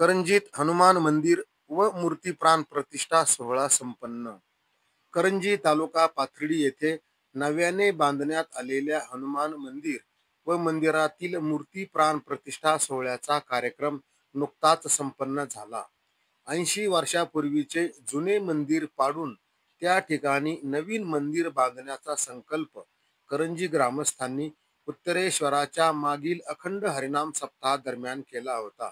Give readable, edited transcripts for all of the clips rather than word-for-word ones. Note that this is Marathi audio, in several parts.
करंजीत हनुमान मंदिर व मूर्ती प्राण प्रतिष्ठा सोहळा संपन्न। करंजी तालुका पाथर्डी येथे नव्याने बांधण्यात आलेल्या हनुमान मंदिर व मंदिरातील मूर्ती प्राण प्रतिष्ठा सोहळ्याचा कार्यक्रम नुकताच संपन्न झाला। 80 वर्षापूर्वीचे जुने मंदिर पाडून त्या ठिकाणी नवीन मंदिर बांधण्याचा संकल्प करंजी ग्रामस्थांनी उत्तरेश्वराच्या मागील अखंड हरिनाम सप्ताह दरम्यान केला होता।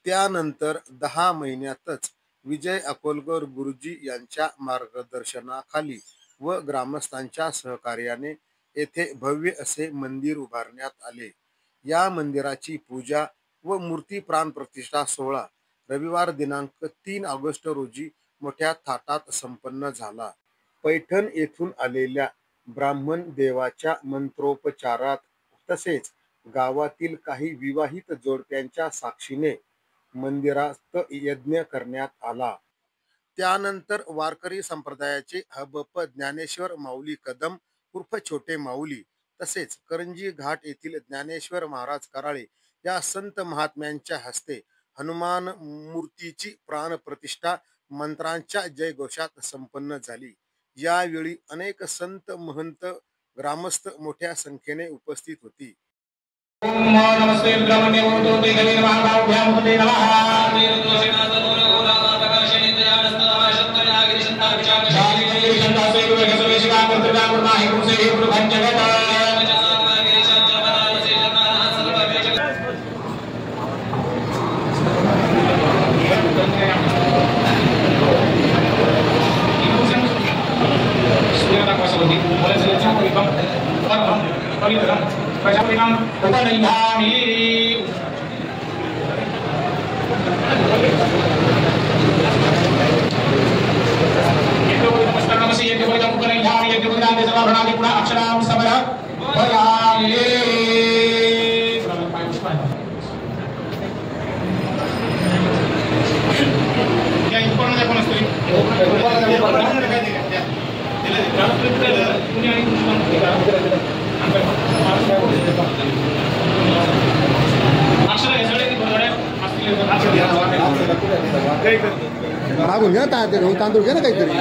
त्यानंतर 10 महिन्यातच विजय अकोलकर गुरुजी यांच्या मार्गदर्शनाखाली व ग्रामस्थांच्या सहकार्याने येथे भव्य असे मंदिर उभारण्यात आले। या मंदिराची पूजा व मूर्ती प्राण प्रतिष्ठा सोहळा रविवार दिनांक 3 ऑगस्ट रोजी मोठ्या थाटात संपन्न झाला। पैठण येथून आलेल्या ब्राह्मण देवाच्या मंत्रोपचारात तसेच गावातील काही विवाहित जोडप्यांच्या साक्षीने मंदिरात यज्ञ करण्यात आला। त्यानंतर वारकरी संप्रदायाचे हबप ज्ञानेश्वर माऊली कदम उर्फ छोटे माऊली तसेच करंजी घाट येथील ज्ञानेश्वर महाराज कराळे या संत महात्म्यांच्या हस्ते हनुमान मूर्तीची प्राण प्रतिष्ठा मंत्रांच्या जयघोषात संपन्न झाली। यावेळी अनेक संत महंत ग्रामस्थ मोठ्या संख्येने उपस्थित होती। मागून घ्या तांदूळ घ्या ना काहीतरी।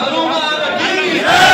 हनुमान की